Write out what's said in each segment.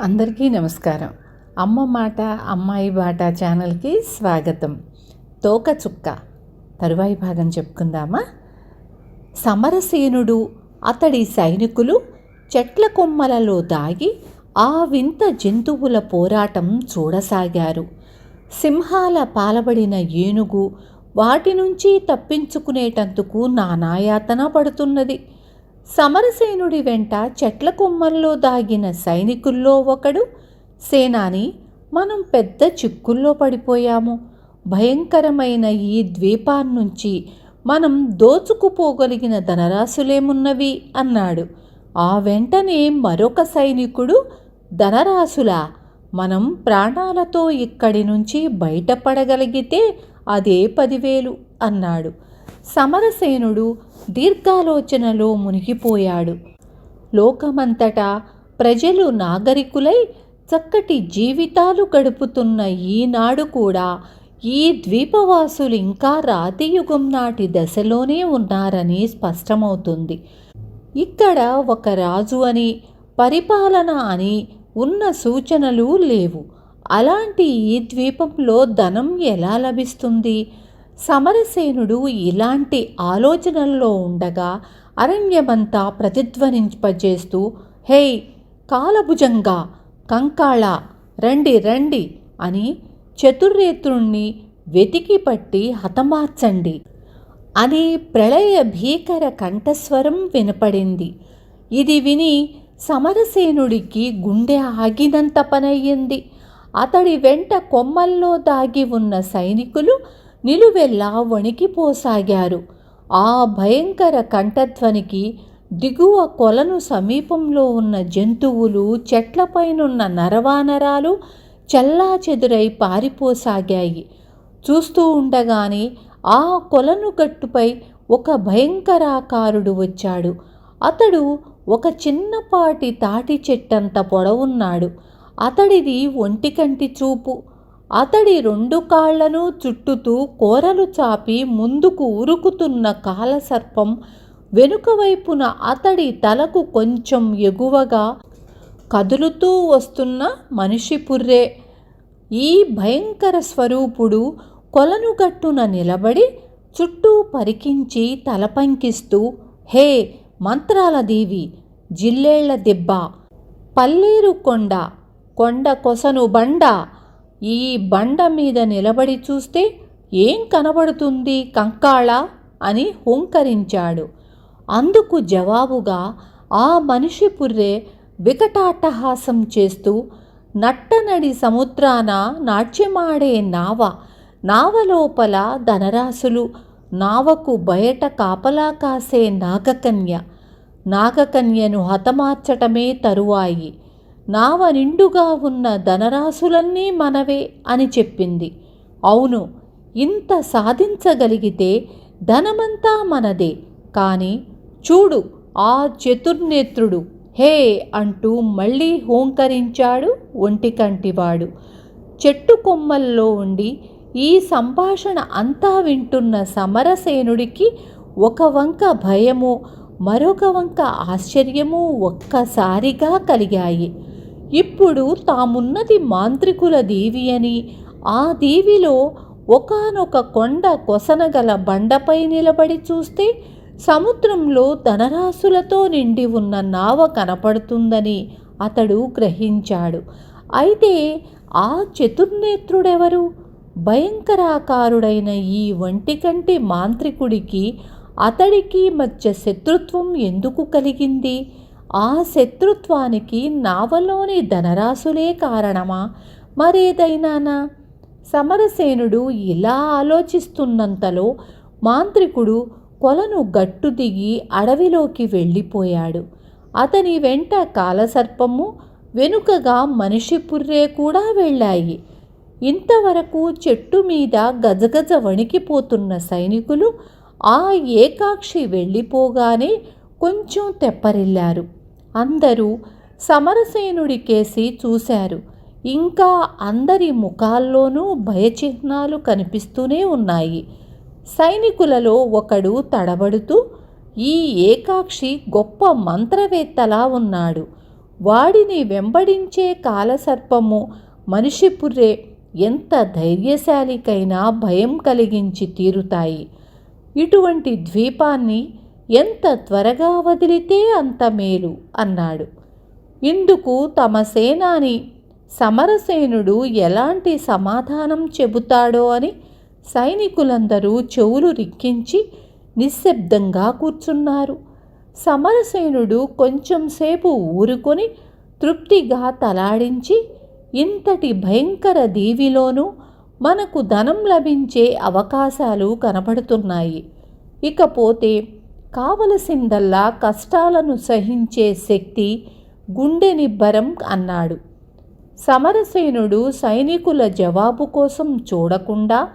అందరికీ నమస్కారం. అమ్మ మాట అమ్మాయి బాట ఛానల్కి స్వాగతం. తోకచుక్క తరువాయి భాగం చెప్పుకుందామా? సమరసేనుడు అతడి సైనికులు చెట్ల కొమ్మలలో దాగి ఆ వింత జంతువుల పోరాటం చూడసాగారు. సింహాల పాలబడిన ఏనుగు వాటి నుంచి తప్పించుకునేటందుకు నానాయాతన పడుతున్నది. సమరసేనుడి వెంట చెట్ల కొమ్మల్లో దాగిన సైనికుల్లో ఒకడు, సేనాని, మనం పెద్ద చిక్కుల్లో పడిపోయాము. భయంకరమైన ఈ ద్వీపాన్నించి మనం దోచుకుపోగలిగిన ధనరాశులేమున్నవి అన్నాడు. ఆ వెంటనే మరొక సైనికుడు, ధనరాశులా? మనం ప్రాణాలతో ఇక్కడి నుంచి బయటపడగలిగితే అదే 10,000 అన్నాడు. సమరసేనుడు దీర్ఘాలోచనలో మునిగిపోయాడు. లోకమంతటా ప్రజలు నాగరికులై చక్కటి జీవితాలు గడుపుతున్న ఈనాడు కూడా ఈ ద్వీపవాసులు ఇంకా రాతియుగం నాటి దశలోనే ఉన్నారని స్పష్టమవుతుంది. ఇక్కడ ఒక రాజు అని, పరిపాలన అని ఉన్న సూచనలు లేవు. అలాంటి ఈ ద్వీపంలో ధనం ఎలా లభిస్తుంది? సమరసేనుడు ఇలాంటి ఆలోచనల్లో ఉండగా అరణ్యమంతా ప్రతిధ్వనింపజేస్తూ, హే కాలభుజంగా, కంకాళ, రండి రండి అని చతుర్నేత్రుణ్ణి వెతికి పట్టి హతమార్చండి అని ప్రళయ భీకర కంఠస్వరం వినపడింది. ఇది విని సమరసేనుడికి గుండె ఆగినంత పనయ్యింది. అతడి వెంట కొమ్మల్లో దాగి ఉన్న సైనికులు నిలువెల్లా వణికిపోసాగారు. ఆ భయంకర కంఠధ్వనికి దిగువ కొలను సమీపంలో ఉన్న జంతువులు, చెట్లపైనున్న నరవానరాలు చెల్లాచెదురై పారిపోసాగాయి. చూస్తూ ఉండగానే ఆ కొలను గట్టుపై ఒక భయంకరాకారుడు వచ్చాడు. అతడు ఒక చిన్నపాటి తాటి చెట్టంత పొడవున్నాడు. అతడిది ఒంటికంటి చూపు. అతడి 2 కాళ్లను చుట్టుతూ కోరలు చాపి ముందుకు ఉరుకుతున్న కాలసర్పం వెనుక వైపున అతడి తలకు కొంచెం ఎగువగా కదులుతూ వస్తున్న మనిషి పుర్రే. ఈ భయంకర స్వరూపుడు కొలనుగట్టున నిలబడి చుట్టూ పరికించి తలపంకిస్తూ, హే మంత్రాల దేవి, జిల్లేళ్ల దెబ్బ, పల్లేరు కొండ, కొండ కొసను బండ, ఈ బండ మీద నిలబడి చూస్తే ఏం కనబడుతుంది కంకాళ అని హుంకరించాడు. అందుకు జవాబుగా ఆ మనిషి పుర్రె వికటాట్టహాసం చేస్తూ, నట్టనడి సముద్రాన నాట్యమాడే నావ, నావలోపల ధనరాశులు, నావకు బయట కాపలా కాసే నాగకన్య, నాగకన్యను హతమార్చటమే తరువాయి, నావ నిండుగా ఉన్న ధనరాశులన్నీ మనవే అని చెప్పింది. అవును, ఇంత సాధించగలిగితే ధనమంతా మనదే. కానీ చూడు ఆ చతుర్నేత్రుడు, హే అంటూ మళ్ళీ హోంకరించాడు ఒంటికంటివాడు. చెట్టు కొమ్మల్లో ఉండి ఈ సంభాషణ అంతా వింటున్న సమరసేనుడికి ఒక వంక భయము, మరొక వంక ఆశ్చర్యము ఒక్కసారిగా కలిగాయి. ఇప్పుడు తామున్నది మాంత్రికుల దీవి అని, ఆ దీవిలో ఒకానొక కొండ కొసనగల బండపై నిలబడి చూస్తే సముద్రంలో ధనరాశులతో నిండి ఉన్న నావ కనపడుతుందని అతడు గ్రహించాడు. అయితే ఆ చతుర్నేత్రుడెవరు? భయంకరాకారుడైన ఈ ఒంటికంటి మాంత్రికుడికి అతడికి మధ్య శత్రుత్వం ఎందుకు కలిగింది? ఆ శత్రుత్వానికి నావలోని ధనరాశులే కారణమా, మరేదైనానా? సమరసేనుడు ఇలా ఆలోచిస్తున్నంతలో మాంత్రికుడు కొలను గట్టు దిగి అడవిలోకి వెళ్ళిపోయాడు. అతని వెంట కాలసర్పము, వెనుకగా మనిషి పుర్రే కూడా వెళ్ళాయి. ఇంతవరకు చెట్టు మీద గజగజ వణికిపోతున్న సైనికులు ఆ ఏకాక్షి వెళ్ళిపోగానే కొంచెం తెప్పరిల్లారు. అందరూ సమరసేనుడికేసి చూశారు. ఇంకా అందరి ముఖాల్లోనూ భయచిహ్నాలు కనిపిస్తూనే ఉన్నాయి. సైనికులలో ఒకడు తడబడుతూ, ఈ ఏకాక్షి గొప్ప మంత్రవేత్తలా ఉన్నాడు. వాడిని వెంబడించే కాలసర్పము మనిషి పుర్రె ఎంత ధైర్యశాలికైనా భయం కలిగించి తీరుతాయి. ఇటువంటి ద్వీపాన్ని ఎంత త్వరగా వదిలితే అంత మేలు అన్నాడు. ఇందుకు తమ సేనాని సమరసేనుడు ఎలాంటి సమాధానం చెబుతాడో అని సైనికులందరూ చెవులు రిక్కించి నిశ్శబ్దంగా కూర్చున్నారు. సమరసేనుడు కొంచెంసేపు ఊరుకొని తృప్తిగా తలాడించి, ఇంతటి భయంకర దీవిలోనూ మనకు ధనం లభించే అవకాశాలు కనబడుతున్నాయి. ఇకపోతే కావలసిందల్లా కష్టాలను సహించే శక్తి, గుండె నిబ్బరం అన్నాడు. సమరసేనుడు సైనికుల జవాబు కోసం చూడకుండా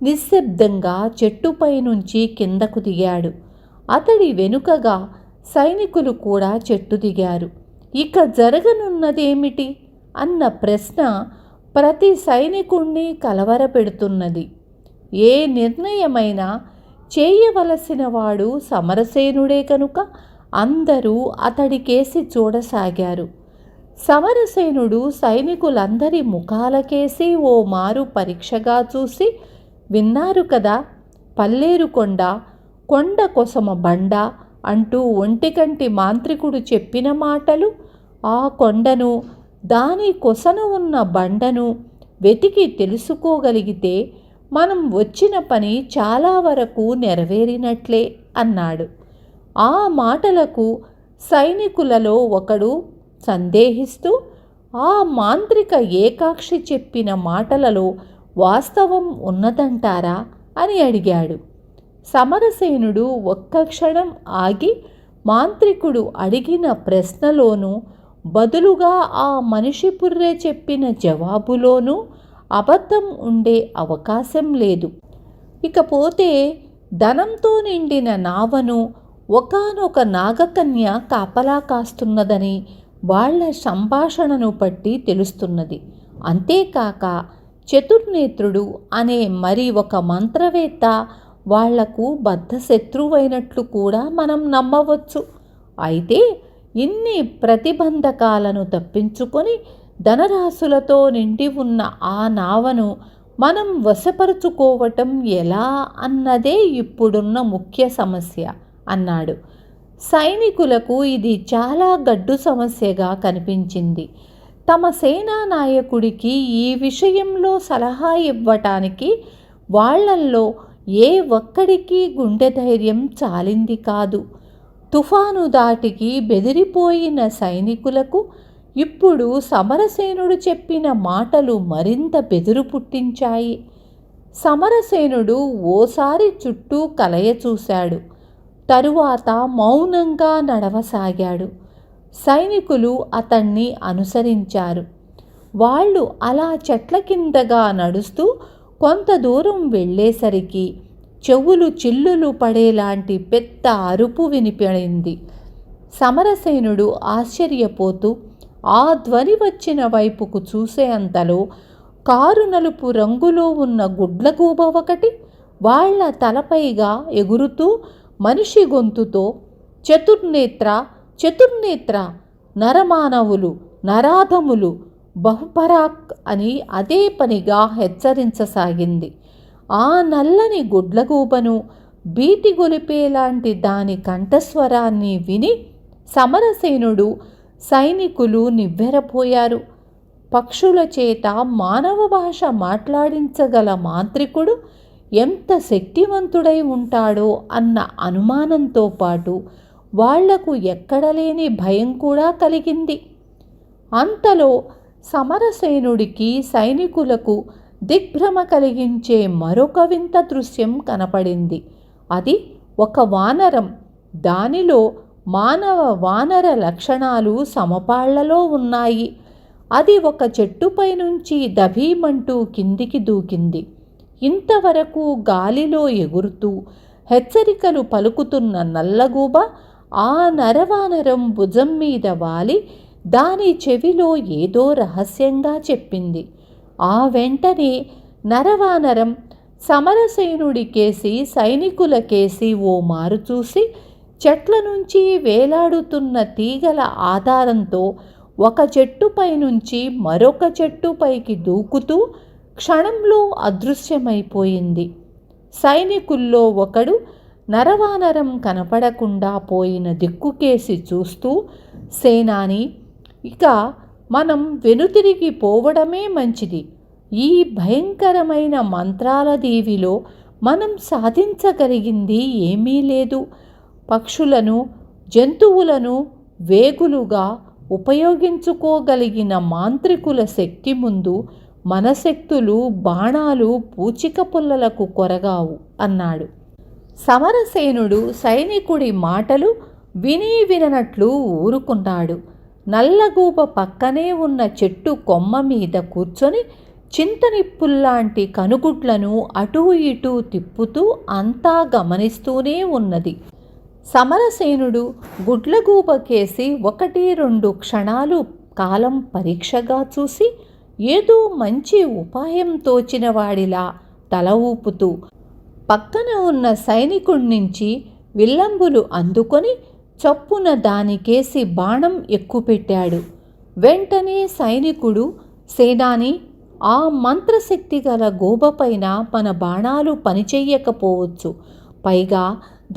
నిశ్శబ్దంగా చెట్టుపై నుంచి కిందకు దిగాడు. అతడి వెనుకగా సైనికులు కూడా చెట్టు దిగారు. ఇక జరగనున్నదేమిటి అన్న ప్రశ్న ప్రతి సైనికుణ్ణి కలవరపెడుతున్నది. ఏ నిర్ణయమైనా చేయవలసిన వాడు సమరసేనుడే కనుక అందరూ అతడికేసి చూడసాగారు. సమరసేనుడు సైనికులందరి ముఖాలకేసి ఓ మారు పరీక్షగా చూసి, విన్నారు కదా, పల్లేరుకొండ, కొండ కొసమ బండ అంటూ ఒంటికంటి మాంత్రికుడు చెప్పిన మాటలు, ఆ కొండను దాని కొసన ఉన్న బండను వెతికి తెలుసుకోగలిగితే మనం వచ్చిన పని చాలా వరకు నెరవేరినట్లే అన్నాడు. ఆ మాటలకు సైనికులలో ఒకడు సందేహిస్తూ, ఆ మాంత్రిక ఏకాక్షి చెప్పిన మాటలలో వాస్తవం ఉన్నదంటారా అని అడిగాడు. సమరసేనుడు ఒక్క క్షణం ఆగి మాంత్రికుడు అడిగిన ప్రశ్నలోనూ బదులుగా ఆ మనిషి పుర్రె చెప్పిన జవాబులోనూ అబద్ధం ఉండే అవకాశం లేదు. ఇకపోతే ధనంతో నిండిన నావను ఒకానొక నాగకన్య కాపలా కాస్తున్నదని వాళ్ల సంభాషణను బట్టి తెలుస్తున్నది. అంతేకాక చతుర్నేత్రుడు అనే మరి ఒక మంత్రవేత్త వాళ్లకు బద్ధశత్రువైనట్లు కూడా మనం నమ్మవచ్చు. అయితే ఇన్ని ప్రతిబంధకాలను తప్పించుకొని ధనరాశులతో నిండి ఉన్న ఆ నావను మనం వశపరుచుకోవటం ఎలా అన్నదే ఇప్పుడున్న ముఖ్య సమస్య అన్నాడు. సైనికులకు ఇది చాలా గడ్డు సమస్యగా కనిపించింది. తమ సేనా నాయకుడికి ఈ విషయంలో సలహా ఇవ్వటానికి వాళ్లల్లో ఏ ఒక్కడికి గుండె ధైర్యం చాలింది కాదు. తుఫాను దాటికి బెదిరిపోయిన సైనికులకు ఇప్పుడు సమరసేనుడు చెప్పిన మాటలు మరింత బెదురు పుట్టించాయి. సమరసేనుడు ఓసారి చుట్టూ కలయ చూశాడు. తరువాత మౌనంగా నడవసాగాడు. సైనికులు అతన్ని అనుసరించారు. వాళ్ళు అలా చెట్ల కిందగా నడుస్తూ కొంత దూరం వెళ్ళేసరికి చెవులు చిల్లులు పడేలాంటి పెద్ద అరుపు వినిపడింది. సమరసేనుడు ఆశ్చర్యపోతూ ఆ ధ్వని వచ్చిన వైపుకు చూసేంతలో కారు నలుపు రంగులో ఉన్న గుడ్లగూబ ఒకటి వాళ్ల తలపైగా ఎగురుతూ మనిషి గొంతుతో, చతుర్నేత్ర చతుర్నేత్ర, నరమానవులు, నరాధములు, బహుపరాక్ అని అదే పనిగా హెచ్చరించసాగింది. ఆ నల్లని గుడ్లగూబను, భీతి గొలిపేలాంటి దాని కంఠస్వరాన్ని విని సమరసేనుడు, సైనికులు నివ్వెరపోయారు. పక్షుల చేత మానవ భాష మాట్లాడించగల మాంత్రికుడు ఎంత శక్తివంతుడై ఉంటాడో అన్న అనుమానంతో పాటు వాళ్లకు ఎక్కడలేని భయం కూడా కలిగింది. అంతలో సమరసేనుడికి, సైనికులకు దిగ్భ్రమ కలిగించే మరొక వింత దృశ్యం కనపడింది. అది ఒక వానరం. దానిలో మానవ వానర లక్షణాలు సమపాళ్లలో ఉన్నాయి. అది ఒక చెట్టుపై నుంచి దభీమంటూ కిందికి దూకింది. ఇంతవరకు గాలిలో ఎగురుతూ హెచ్చరికలు పలుకుతున్న నల్లగూబ ఆ నరవానరం భుజం మీద వాలి దాని చెవిలో ఏదో రహస్యంగా చెప్పింది. ఆ వెంటనే నరవానరం సమరసేనుడికేసి, సైనికులకేసి ఓ మారు చూసి చెట్ల నుంచి వేలాడుతున్న తీగల ఆధారంతో ఒక చెట్టుపై నుంచి మరొక చెట్టుపైకి దూకుతూ క్షణంలో అదృశ్యమైపోయింది. సైనికుల్లో ఒకడు నరవానరం కనపడకుండా పోయిన దిక్కుకేసి చూస్తూ, సేనాని, ఇక మనం వెనుతిరిగి పోవడమే మంచిది. ఈ భయంకరమైన మంత్రాల దీవిలో మనం సాధించగలిగింది ఏమీ లేదు. పక్షులను, జంతువులను వేగులుగా ఉపయోగించుకోగలిగిన మాంత్రికుల శక్తి ముందు మన శక్తులు, బాణాలు పూచిక పుల్లలకు కొరగావు అన్నాడు. సమరసేనుడు సైనికుడి మాటలు విని విననట్లు ఊరుకున్నాడు. నల్లగూబ పక్కనే ఉన్న చెట్టు కొమ్మ మీద కూర్చొని చింతనిప్పుల్లాంటి కనుగుడ్లను అటూ ఇటూ తిప్పుతూ అంతా గమనిస్తూనే ఉన్నది. సమరసేనుడు గుడ్లగూబకేసి 1-2 క్షణాలు కాలం పరీక్షగా చూసి ఏదో మంచి ఉపాయం తోచినవాడిలా తల ఊపుతూ పక్కన ఉన్న సైనికుణ్ణించి విల్లంబులు అందుకొని చప్పున దానికేసి బాణం ఎక్కుపెట్టాడు. వెంటనే సైనికుడు, సేనాని, ఆ మంత్రశక్తి గల గూబపైన మన బాణాలు పనిచెయ్యకపోవచ్చు. పైగా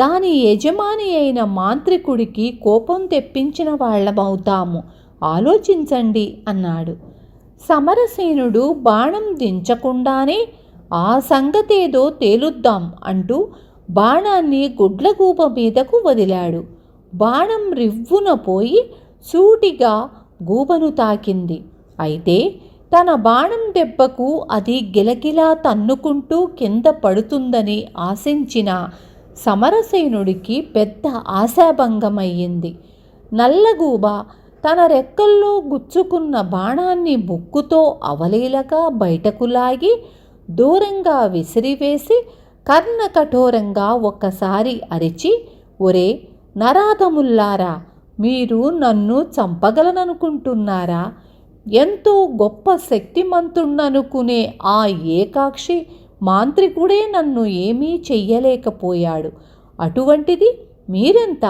దాని యజమాని అయిన మాంత్రికుడికి కోపం తెప్పించిన వాళ్ళమవుతాము. ఆలోచించండి అన్నాడు. సమరసేనుడు బాణం దించకుండానే ఆ సంగతేదో తేలుద్దాం అంటూ బాణాన్ని గుడ్లగూబ మీదకు వదిలాడు. బాణం రివ్వున పోయి సూటిగా గూబను తాకింది. అయితే తన బాణం దెబ్బకు అది గిలగిలా తన్నుకుంటూ కింద పడుతుందని ఆశించిన సమరసేనుడికి పెద్ద ఆశాభంగమయ్యింది. నల్లగూబ తన రెక్కల్లో గుచ్చుకున్న బాణాన్ని ముక్కుతో అవలీలగా బయటకు లాగి దూరంగా విసిరివేసి కర్ణకఠోరంగా ఒక్కసారి అరిచి, ఒరే నరాధముల్లారా, మీరు నన్ను చంపగలననుకుంటున్నారా? ఎంతో గొప్ప శక్తిమంతుణ్ణనుకునే ఆ ఏకాక్షి మాంత్రికుడే నన్ను ఏమీ చెయ్యలేకపోయాడు. అటువంటిది మీరెంత?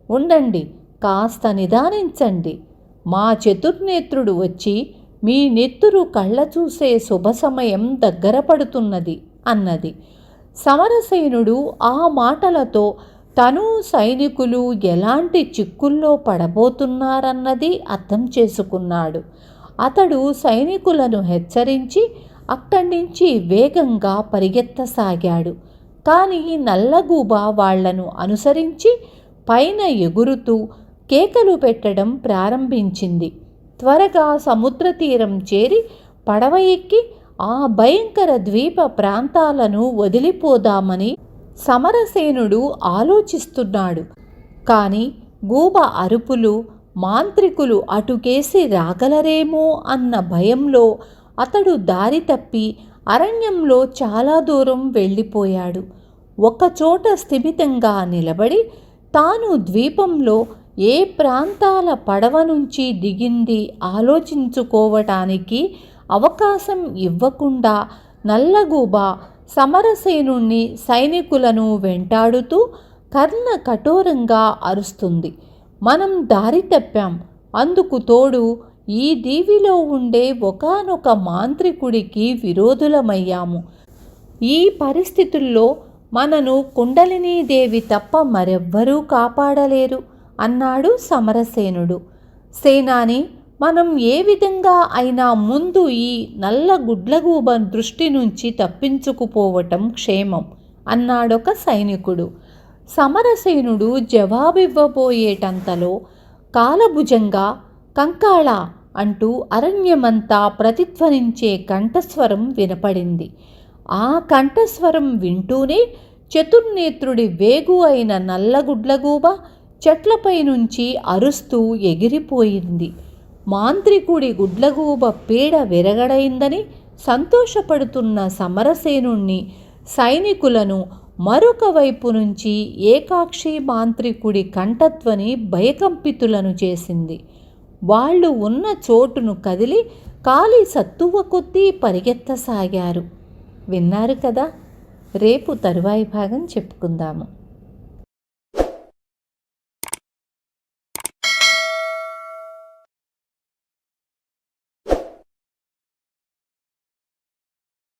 ఉండండి, కాస్త నిదానించండి. మా చతుర్నేత్రుడు వచ్చి మీ నెత్తురు కళ్ళ చూసే శుభ సమయం దగ్గర పడుతున్నది అన్నది. సమరసేనుడు ఆ మాటలతో తను, సైనికులు ఎలాంటి చిక్కుల్లో పడబోతున్నారన్నది అర్థం చేసుకున్నాడు. అతడు సైనికులను హెచ్చరించి అక్కడి నుంచి వేగంగా పరిగెత్తసాగాడు. కానీ నల్లగూబ వాళ్లను అనుసరించి పైన ఎగురుతూ కేకలు పెట్టడం ప్రారంభించింది. త్వరగా సముద్ర తీరం చేరి పడవ ఎక్కి ఆ భయంకర ద్వీప ప్రాంతాలను వదిలిపోదామని సమరసేనుడు ఆలోచిస్తున్నాడు. కానీ గూబ అరుపులు, మాంత్రికులు అటుకేసి రాగలరేమో అన్న భయంలో అతడు దారి తప్పి అరణ్యంలో చాలా దూరం వెళ్ళిపోయాడు. ఒకచోట స్థిమితంగా నిలబడి తాను ద్వీపంలో ఏ ప్రాంతాల పడవ నుంచి దిగింది ఆలోచించుకోవటానికి అవకాశం ఇవ్వకుండా నల్లగూబ సమరసేనుణ్ణి, సైనికులను వెంటాడుతూ కర్ణ కఠోరంగా అరుస్తుంది. మనం దారి తప్పాం. అందుకు తోడు ఈ దీవిలో ఉండే ఒకానొక మాంత్రికుడికి విరోధులమయ్యాము. ఈ పరిస్థితుల్లో మనను కుండలినీదేవి తప్ప మరెవ్వరూ కాపాడలేరు అన్నాడు సమరసేనుడు. సేనాని, మనం ఏ విధంగా అయినా ముందు ఈ నల్ల గుడ్లగూబ దృష్టి నుంచి తప్పించుకుపోవటం క్షేమం అన్నాడొక సైనికుడు. సమరసేనుడు జవాబివ్వబోయేటంతలో కాలభుజంగా కంకాళ అంటూ అరణ్యమంతా ప్రతిధ్వనించే కంఠస్వరం వినపడింది. ఆ కంఠస్వరం వింటూనే చతుర్నేత్రుడి వేగు అయిన నల్లగుడ్లగూబ చెట్లపై నుంచి అరుస్తూ ఎగిరిపోయింది. మాంత్రికుడి గుడ్లగూబ పీడ విరగడైందని సంతోషపడుతున్న సమరసేనుణ్ణి, సైనికులను మరొక వైపు నుంచి ఏకాక్షి మాంత్రికుడి కంఠధ్వని భయకంపితులను చేసింది. వాళ్ళు ఉన్న చోటును కదిలి కాలి సత్తువ కొద్దీ పరిగెత్తసాగారు. విన్నారు కదా. రేపు తరువాయి భాగం చెప్పుకుందాము.